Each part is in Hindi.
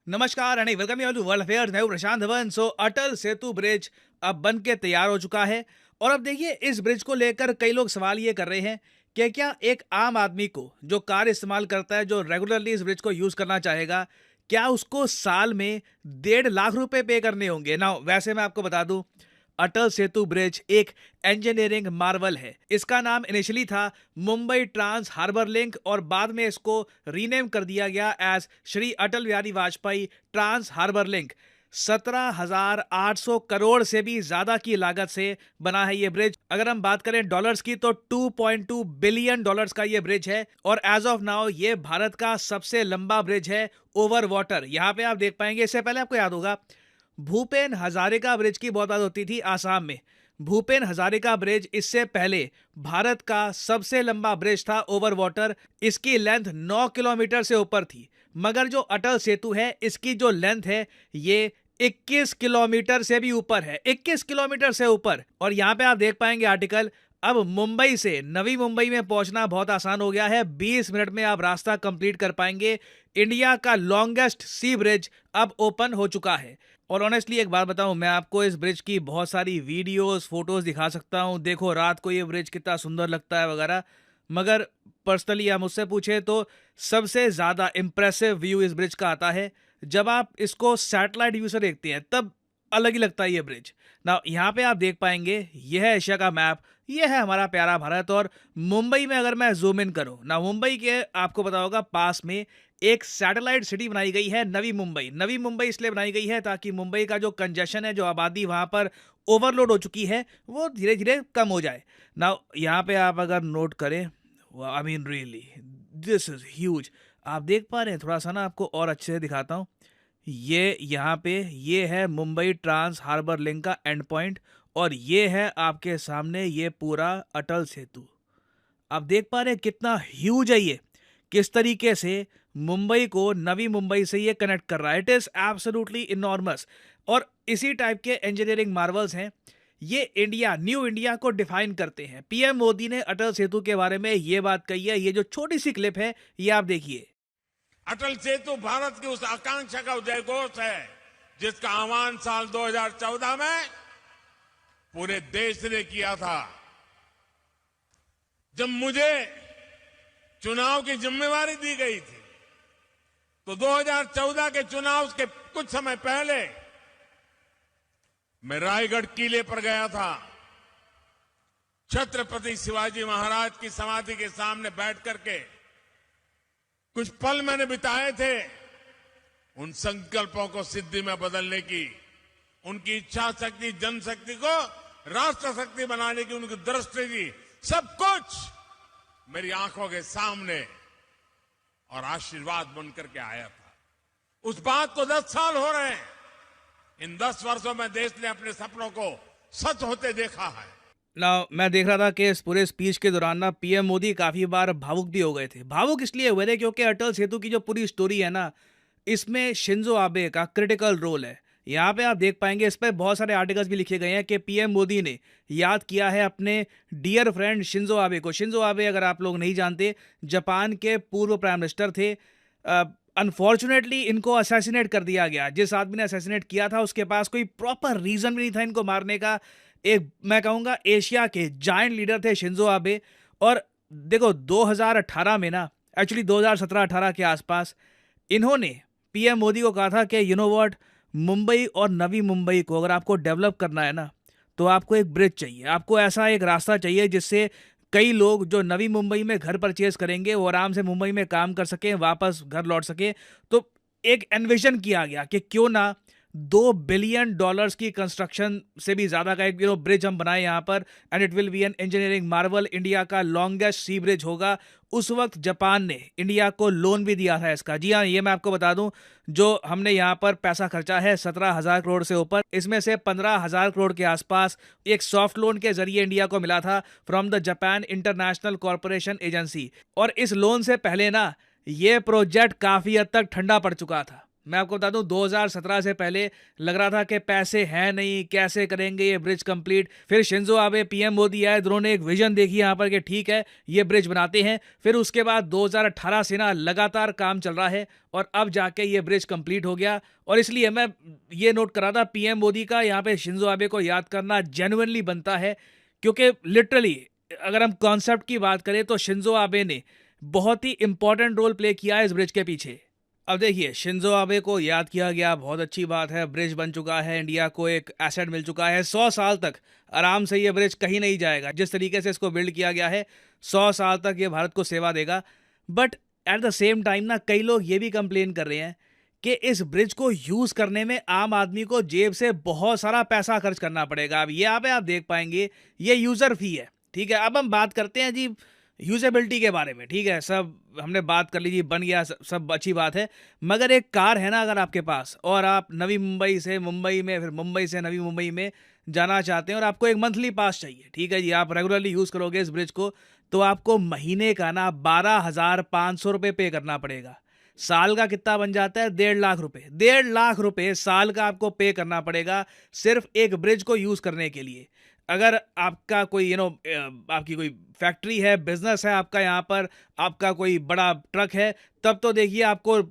नमस्कार and welcome you to world affairs. मैं हूं प्रशांत धवन। अटल सेतु ब्रिज अब बन के तैयार हो चुका है और अब देखिए इस ब्रिज को लेकर कई लोग सवाल ये कर रहे हैं कि क्या एक आम आदमी को जो कार इस्तेमाल करता है, जो रेगुलरली इस ब्रिज को यूज करना चाहेगा, क्या उसको साल में 1.5 लाख रुपए पे करने होंगे ना। वैसे मैं आपको बता दूं, अटल सेतु ब्रिज एक इंजीनियरिंग मार्वल है। इसका नाम इनिशियली था मुंबई ट्रांस हार्बर लिंक और बाद में इसको रीनेम कर दिया गया as Shri Atal Bihari Vajpayee trans harbour link. 17,800 crore से भी ज्यादा की लागत से बना है ये ब्रिज। अगर हम बात करें डॉलर्स की तो 2.2 बिलियन डॉलर्स का ये ब्रिज है और एज ऑफ नाउ ये भारत का सबसे लंबा ब्रिज है ओवर वाटर। यहां पे आप देख पाएंगे, इससे पहले आपको याद होगा भूपेन हजारिका ब्रिज की बहुत बात होती थी आसाम में। भूपेन हजारिका ब्रिज इससे पहले भारत का सबसे लंबा ब्रिज था ओवर वाटर। इसकी लेंथ 9 किलोमीटर से ऊपर थी, मगर जो अटल सेतु है इसकी जो लेंथ है ये 21 किलोमीटर से भी ऊपर है। 21 किलोमीटर से ऊपर। और यहां पे आप देख पाएंगे आर्टिकल, अब मुंबई से नवी मुंबई में पहुंचना बहुत आसान हो गया है। 20 मिनट में आप रास्ता कंप्लीट कर पाएंगे। इंडिया का लॉन्गेस्ट सी ब्रिज अब ओपन हो चुका है। और ऑनेस्टली एक बात बताऊं, मैं आपको इस ब्रिज की बहुत सारी वीडियोस फोटोज दिखा सकता हूं। देखो रात को ये ब्रिज कितना सुंदर लगता है वगैरह, मगर पर्सनली आप मुझसे पूछे तो सबसे ज्यादा इंप्रेसिव व्यू इस ब्रिज का आता है जब आप इसको सैटेलाइट व्यू से देखते हैं, तब अलग ही लगता है ये ब्रिज ना। यहाँ पे आप देख पाएंगे यह है एशिया का मैप, यह है हमारा प्यारा भारत। और मुंबई में अगर मैं जूम इन करूं ना, मुंबई के आपको पता होगा पास में एक सैटेलाइट सिटी बनाई गई है नवी मुंबई। नवी मुंबई इसलिए बनाई गई है ताकि मुंबई का जो कंजेशन है, जो आबादी वहां पर ओवरलोड हो चुकी है, वो धीरे धीरे कम हो जाए ना। यहाँ पे आप अगर नोट करें, I mean really this is huge. आप देख पा रहे हैं, थोड़ा सा ना आपको और अच्छे से दिखाता हूँ। ये यहाँ पे ये है मुंबई ट्रांस हार्बर लिंक का एंड पॉइंट और ये है आपके सामने ये पूरा अटल सेतु। आप देख पा रहे हैं कितना ह्यूज है ये, किस तरीके से मुंबई को नवी मुंबई से ये कनेक्ट कर रहा है। It is absolutely enormous. और इसी टाइप के इंजीनियरिंग मार्वल्स हैं, ये इंडिया, न्यू इंडिया को डिफाइन करते हैं। पीएम मोदी ने अटल सेतु के बारे में ये बात कही है। ये जो छोटी सी क्लिप है ये आप देखिए। अटल सेतु भारत की उस आकांक्षा का उदयघोष है जिसका आह्वान साल 2014 में पूरे देश ने किया था। जब मुझे चुनाव की जिम्मेवारी दी गई थी तो 2014 के चुनाव के कुछ समय पहले मैं रायगढ़ किले पर गया था। छत्रपति शिवाजी महाराज की समाधि के सामने बैठ करके कुछ पल मैंने बिताए थे उन संकल्पों को सिद्धि में बदलने की, उनकी इच्छा शक्ति, जनशक्ति को राष्ट्र शक्ति बनाने की, उनकी दृष्टि की, सब कुछ मेरी आंखों के सामने और आशीर्वाद बनकर के आया था। उस बात को 10 साल हो रहे हैं। इन 10 वर्षों में देश ने अपने सपनों को सच होते देखा है ना। मैं देख रहा था कि इस पूरे स्पीच के दौरान ना पीएम मोदी काफी बार भावुक भी हो गए थे। भावुक इसलिए हुए थे क्योंकि अटल सेतु की जो पूरी स्टोरी है ना, इसमें शिंजो आबे का क्रिटिकल रोल है। यहाँ पे आप देख पाएंगे, इस पर बहुत सारे आर्टिकल्स भी लिखे गए हैं कि पीएम मोदी ने याद किया है अपने डियर फ्रेंड शिंजो आबे को। शिंजो आबे, अगर आप लोग नहीं जानते, जापान के पूर्व प्राइम मिनिस्टर थे। अनफॉर्चुनेटली इनको असैसिनेट कर दिया गया। जिस आदमी ने असैसिनेट किया था उसके पास कोई प्रॉपर रीजन भी नहीं था इनको मारने का। एक मैं कहूँगा एशिया के जायंट लीडर थे शिंजो आबे। और देखो 2018 में ना, एक्चुअली 2017-18 के आसपास इन्होंने पीएम मोदी को कहा था कि यू नो व्हाट, मुंबई और नवी मुंबई को अगर आपको डेवलप करना है ना, तो आपको एक ब्रिज चाहिए, आपको ऐसा एक रास्ता चाहिए जिससे कई लोग जो नवी मुंबई में घर परचेज करेंगे वो आराम से मुंबई में काम कर सकें, वापस घर लौट सकें। तो एक एनविजन किया गया कि क्यों ना 2 बिलियन डॉलर्स की कंस्ट्रक्शन से भी ज्यादा का एक ब्रिज हम बनाए यहाँ पर, and it will be an engineering Marvel. India का लॉन्गेस्ट सी ब्रिज होगा। उस वक्त जापान ने इंडिया को लोन भी दिया था इसका। जी हाँ, ये मैं आपको बता दूं, जो हमने यहाँ पर पैसा खर्चा है 17,000 करोड़ से ऊपर, इसमें से 15,000 करोड़ के आसपास एक सॉफ्ट लोन के जरिए इंडिया को मिला था from the Japan international corporation agency. और इस लोन से पहले ना ये प्रोजेक्ट काफी हद तक ठंडा पड़ चुका था। मैं आपको बता दूं 2017 से पहले लग रहा था कि पैसे हैं नहीं, कैसे करेंगे ये ब्रिज कंप्लीट। फिर शिंजो आबे, पीएम मोदी आए, दोनों ने एक विजन देखी यहाँ पर कि ठीक है ये ब्रिज बनाते हैं। फिर उसके बाद 2018 से ना लगातार काम चल रहा है और अब जाके ये ब्रिज कंप्लीट हो गया। और इसलिए मैं ये नोट कर रहा था, पीएम मोदी का यहाँ पे शिंजो आबे को याद करना जेन्युइनली बनता है, क्योंकि लिटरली अगर हम कॉन्सेप्ट की बात करें तो शिंजो आबे ने बहुत ही इंपॉर्टेंट रोल प्ले किया है इस ब्रिज के पीछे। अब देखिए, शिंजो आबे को याद किया गया, बहुत अच्छी बात है, ब्रिज बन चुका है, इंडिया को एक एसेट मिल चुका है। 100 साल तक आराम से ये ब्रिज कहीं नहीं जाएगा, जिस तरीके से इसको बिल्ड किया गया है 100 साल तक ये भारत को सेवा देगा। But at the same time ना कई लोग ये भी कंप्लेन कर रहे हैं कि इस ब्रिज को यूज करने में आम आदमी को जेब से बहुत सारा पैसा खर्च करना पड़ेगा। अब ये आप देख पाएंगे, ये यूजर फी है, ठीक है। अब हम बात करते हैं जी यूजेबिलिटी के बारे में, ठीक है। सब हमने बात कर ली जी, बन गया, सब अच्छी बात है। मगर एक कार है ना अगर आपके पास, और आप नवी मुंबई से मुंबई में, फिर मुंबई से नवी मुंबई में जाना चाहते हैं और आपको एक मंथली पास चाहिए, ठीक है जी, आप रेगुलरली यूज़ करोगे इस ब्रिज को, तो आपको महीने का ना 12,500 रुपये पे करना पड़ेगा। साल का कितना बन जाता है? 1.5 लाख रुपए। 1.5 लाख रुपए साल का आपको पे करना पड़ेगा सिर्फ एक ब्रिज को यूज़ करने के लिए। अगर आपका कोई आपकी कोई फैक्ट्री है, बिजनेस है आपका, यहाँ पर आपका कोई बड़ा ट्रक है, तब तो देखिए आपको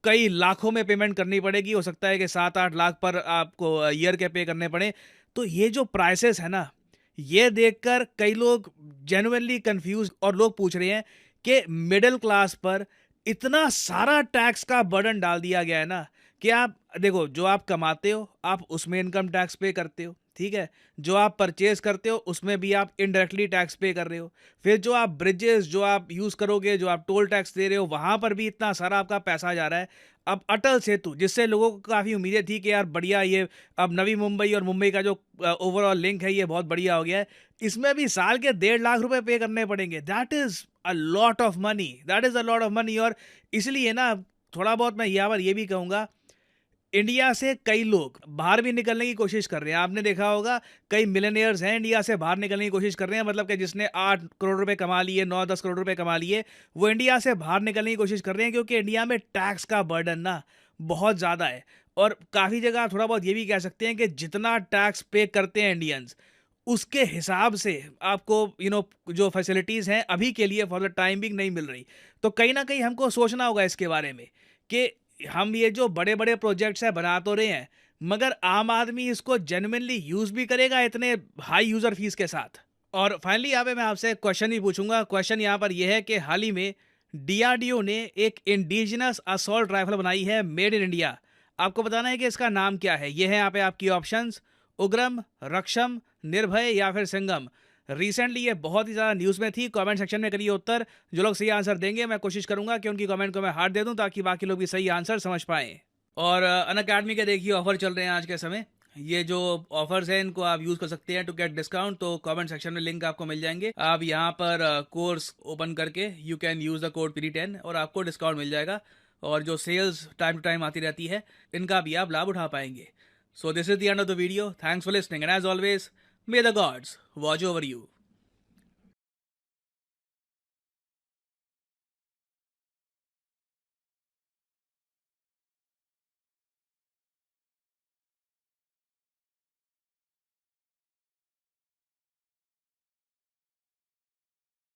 कई लाखों में पेमेंट करनी पड़ेगी। हो सकता है कि 7-8 लाख पर आपको ईयर के पे करने पड़े। तो ये जो प्राइसेस है ना, ये देखकर कई लोग जेन्युइनली कंफ्यूज, और लोग पूछ रहे हैं कि मिडिल क्लास पर इतना सारा टैक्स का बर्डन डाल दिया गया है ना, कि आप देखो, जो आप कमाते हो आप उसमें इनकम टैक्स पे करते हो, ठीक है। जो आप परचेज करते हो उसमें भी आप इनडायरेक्टली टैक्स पे कर रहे हो। फिर जो आप ब्रिजेस जो आप यूज करोगे, जो आप टोल टैक्स दे रहे हो, वहां पर भी इतना सारा आपका पैसा जा रहा है। अब अटल सेतु, जिससे लोगों को काफी उम्मीदें थी कि यार बढ़िया, ये अब नवी मुंबई और मुंबई का जो ओवरऑल लिंक है ये बहुत बढ़िया हो गया है, इसमें भी साल के 1.5 लाख रुपए पे करने पड़ेंगे। That is a lot of money, that is a lot of money. और इसलिए ना थोड़ा बहुत मैं यहाँ पर ये भी कहूंगा, इंडिया से कई लोग बाहर भी निकलने की कोशिश कर रहे हैं। आपने देखा होगा कई मिलियनियर्स हैं इंडिया से बाहर निकलने की कोशिश कर रहे हैं, मतलब कि जिसने 8 करोड़ रुपए कमा लिए, 9-10 करोड़ रुपए कमा लिए, वो इंडिया से बाहर निकलने की कोशिश कर रहे हैं, क्योंकि इंडिया में टैक्स का बर्डन ना बहुत ज़्यादा है। और काफ़ी जगह थोड़ा बहुत ये भी कह सकते हैं कि जितना टैक्स पे करते हैं इंडियंस, उसके हिसाब से आपको जो फैसिलिटीज़ हैं अभी के लिए फॉर द टाइम बिंग नहीं मिल रही। तो कहीं ना कहीं हमको सोचना होगा इसके बारे में कि हम ये जो बड़े बड़े प्रोजेक्ट्स है बना तो रहे हैं, मगर आम आदमी इसको जेन्युइनली यूज भी करेगा इतने हाई यूजर फीस के साथ। और फाइनली यहाँ पे मैं आपसे क्वेश्चन ही पूछूंगा। क्वेश्चन यहाँ पर यह है कि हाल ही में डीआरडीओ ने एक इंडिजिनस असॉल्ट राइफल बनाई है, मेड इन इंडिया। आपको बताना है कि इसका नाम क्या है। यह है यहाँ पे आपकी ऑप्शंस: उग्रम, रक्षम, निर्भय या फिर सिंघम। रिसेंटली ये बहुत ही ज़्यादा न्यूज़ में थी। कमेंट सेक्शन में करिए उत्तर। जो लोग सही आंसर देंगे मैं कोशिश करूंगा कि उनकी कमेंट को मैं हार्ट दे दूं, ताकि बाकी लोग भी सही आंसर समझ पाएं। और अनअकैडमी के देखिए ऑफर चल रहे हैं आज के समय। ये जो ऑफर्स हैं इनको आप यूज़ कर सकते हैं टू गेट डिस्काउंट। तो कमेंट सेक्शन में लिंक आपको मिल जाएंगे। आप यहाँ पर कोर्स ओपन करके you can use the code PD10 और आपको डिस्काउंट मिल जाएगा। और जो सेल्स टाइम टू टाइम आती रहती है, इनका भी आप लाभ उठा पाएंगे। So this is the end of the video. Thanks for listening and as always, may the gods watch over you.